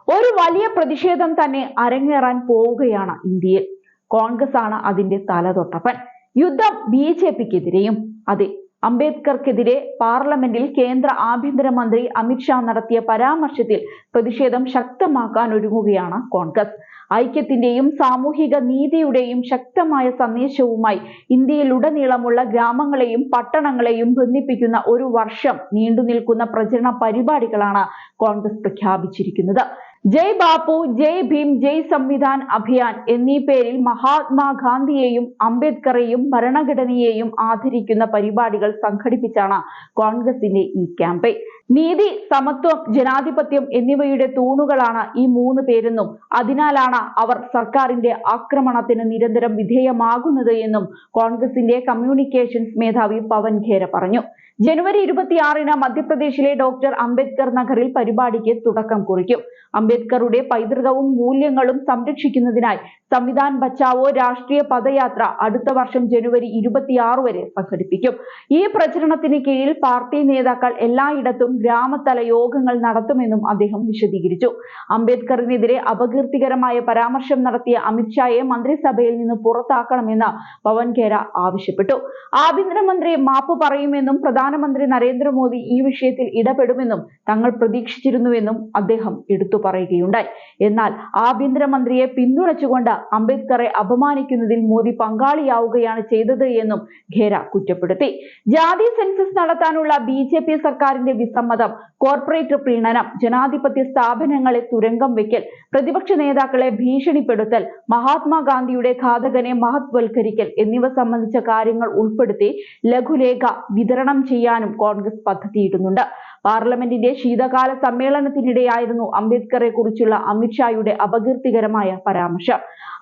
ഒരു വലിയ പ്രതിഷേധം തന്നെ അരങ്ങേറാൻ പോവുകയാണ് ഇന്ത്യയിൽ. കോൺഗ്രസ് ആണ് അതിന്റെ തലതൊട്ടപ്പൻ. യുദ്ധം BJPക്കെതിരെയും. അതെ, അംബേദ്കർക്കെതിരെ പാർലമെന്റിൽ കേന്ദ്ര ആഭ്യന്തരമന്ത്രി അമിത്ഷാ നടത്തിയ പരാമർശത്തിൽ പ്രതിഷേധം ശക്തമാക്കാൻ ഒരുങ്ങുകയാണ് കോൺഗ്രസ്. ഐക്യത്തിന്റെയും സാമൂഹിക നീതിയുടെയും ശക്തമായ സന്ദേശവുമായി ഇന്ത്യയിലുടനീളമുള്ള ഗ്രാമങ്ങളെയും പട്ടണങ്ങളെയും ബന്ധിപ്പിക്കുന്ന ഒരു വർഷം നീണ്ടുനിൽക്കുന്ന പ്രചരണ പരിപാടികളാണ് കോൺഗ്രസ് പ്രഖ്യാപിച്ചിരിക്കുന്നത്. ജയ് ബാപ്പു, ജയ് ഭീം, ജയ് സംവിധാൻ അഭിയാൻ എന്നീ പേരിൽ മഹാത്മാഗാന്ധിയെയും അംബേദ്കറെയും ഭരണഘടനയെയും ആദരിക്കുന്ന പരിപാടികൾ സംഘടിപ്പിച്ചാണ് കോൺഗ്രസിന്റെ ഈ ക്യാമ്പയിൻ. നീതി, സമത്വം, ജനാധിപത്യം എന്നിവയുടെ തൂണുകളാണ് ഈ 3 പേരെന്നും അതിനാലാണ് അവർ സർക്കാരിന്റെ ആക്രമണത്തിന് നിരന്തരം വിധേയമാകുന്നത് എന്നും കോൺഗ്രസിന്റെ കമ്മ്യൂണിക്കേഷൻസ് മേധാവി പവൻ ഖേര പറഞ്ഞു. ജനുവരി 26-ന് മധ്യപ്രദേശിലെ ഡോക്ടർ അംബേദ്കർ നഗറിൽ പരിപാടിക്ക് തുടക്കം കുറിക്കും. അംബേദ്കറുടെ പൈതൃകവും മൂല്യങ്ങളും സംരക്ഷിക്കുന്നതിനായി സംവിധാൻ ബച്ചാവോ രാഷ്ട്രീയ പദയാത്ര അടുത്ത വർഷം ജനുവരി 26 വരെ സംഘടിപ്പിക്കും. ഈ പ്രചരണത്തിന് കീഴിൽ പാർട്ടി നേതാക്കൾ എല്ലായിടത്തും ഗ്രാമതല യോഗങ്ങൾ നടത്തുമെന്നും അദ്ദേഹം വിശദീകരിച്ചു. അംബേദ്കറിനെതിരെ അപകീർത്തികരമായ പരാമർശം നടത്തിയ അമിത്ഷായെ മന്ത്രിസഭയിൽ നിന്ന് പുറത്താക്കണമെന്ന് പവൻ ഖേര ആവശ്യപ്പെട്ടു. ആഭ്യന്തരമന്ത്രി മാപ്പ് പറയുമെന്നും പ്രധാനമന്ത്രി നരേന്ദ്രമോദി ഈ വിഷയത്തിൽ ഇടപെടുമെന്നും തങ്ങൾ പ്രതീക്ഷിച്ചിരുന്നുവെന്നും അദ്ദേഹം എടുത്തു പറയുകയുണ്ടായി. എന്നാൽ ആഭ്യന്തരമന്ത്രിയെ പിന്തുണച്ചുകൊണ്ട് അംബേദ്കറെ അപമാനിക്കുന്നതിൽ മോദി പങ്കാളിയാവുകയാണ് ചെയ്തത് എന്നും ഖേര കുറ്റപ്പെടുത്തി. ജാതി സെൻസസ് നടത്താനുള്ള BJP സർക്കാരിന്റെ വിസമ്മതം, കോർപ്പറേറ്റ് പ്രീണനം, ജനാധിപത്യ സ്ഥാപനങ്ങളെ തുരങ്കം വെക്കൽ, പ്രതിപക്ഷ നേതാക്കളെ ഭീഷണിപ്പെടുത്തൽ, മഹാത്മാഗാന്ധിയുടെ ഘാതകനെ മഹത്വൽക്കരിക്കൽ എന്നിവ സംബന്ധിച്ച കാര്യങ്ങൾ ഉൾപ്പെടുത്തി ലഘുലേഖ വിതരണം ചെയ്യാനും കോൺഗ്രസ് പദ്ധതിയിടുന്നുണ്ട്. പാർലമെന്റിന്റെ ശീതകാല സമ്മേളനത്തിനിടെയായിരുന്നു അംബേദ്കറെ കുറിച്ചുള്ള അമിത്ഷായുടെ അപകീർത്തികരമായ പരാമർശം.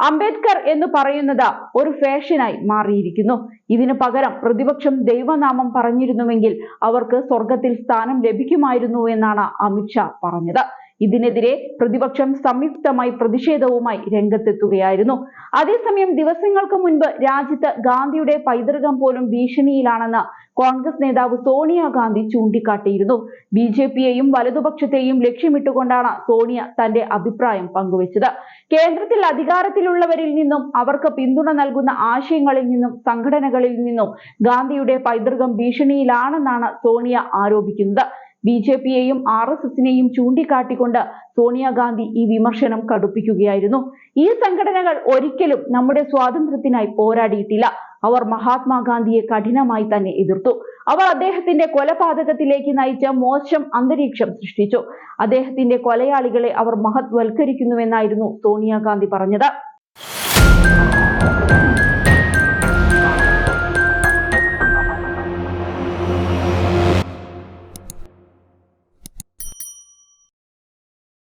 അംബേദ്കർ എന്ന് പറയുന്നത് ഒരു ഫാഷനായി മാറിയിരിക്കുന്നു. ഇതിനു പകരം പ്രതിപക്ഷം ദൈവനാമം പറഞ്ഞിരുന്നുവെങ്കിൽ അവർക്ക് സ്വർഗത്തിൽ സ്ഥാനം ലഭിക്കുമായിരുന്നു എന്നാണ് അമിത്ഷാ പറഞ്ഞത്. ഇതിനെതിരെ പ്രതിപക്ഷം സംയുക്തമായി പ്രതിഷേധവുമായി രംഗത്തെത്തുകയായിരുന്നു. അതേസമയം ദിവസങ്ങൾക്ക് മുൻപ് രാജ്യത്ത് ഗാന്ധിയുടെ പൈതൃകം പോലും ഭീഷണിയിലാണെന്ന് കോൺഗ്രസ് നേതാവ് സോണിയാഗാന്ധി ചൂണ്ടിക്കാട്ടിയിരുന്നു. BJPയെയും വലതുപക്ഷത്തെയും ലക്ഷ്യമിട്ടുകൊണ്ടാണ് സോണിയ തന്റെ അഭിപ്രായം പങ്കുവച്ചത്. കേന്ദ്രത്തിൽ അധികാരത്തിലുള്ളവരിൽ നിന്നും അവർക്ക് പിന്തുണ നൽകുന്ന ആശയങ്ങളിൽ നിന്നും സംഘടനകളിൽ നിന്നും ഗാന്ധിയുടെ പൈതൃകം ഭീഷണിയിലാണെന്നാണ് സോണിയ ആരോപിക്കുന്നത്. BJPയെയും RSSനെയും ചൂണ്ടിക്കാട്ടിക്കൊണ്ട് സോണിയാഗാന്ധി ഈ വിമർശനം കടുപ്പിക്കുകയായിരുന്നു. ഈ സംഘടനകൾ ഒരിക്കലും നമ്മുടെ സ്വാതന്ത്ര്യത്തിനായി പോരാടിയിട്ടില്ല. അവർ മഹാത്മാഗാന്ധിയെ കഠിനമായി തന്നെ എതിർത്തു. അവർ അദ്ദേഹത്തിന്റെ കൊലപാതകത്തിലേക്ക് നയിച്ച മോശം അന്തരീക്ഷം സൃഷ്ടിച്ചു. അദ്ദേഹത്തിന്റെ കൊലയാളികളെ അവർ മഹത്വൽക്കരിക്കുന്നുവെന്നായിരുന്നു സോണിയാഗാന്ധി പറഞ്ഞത്.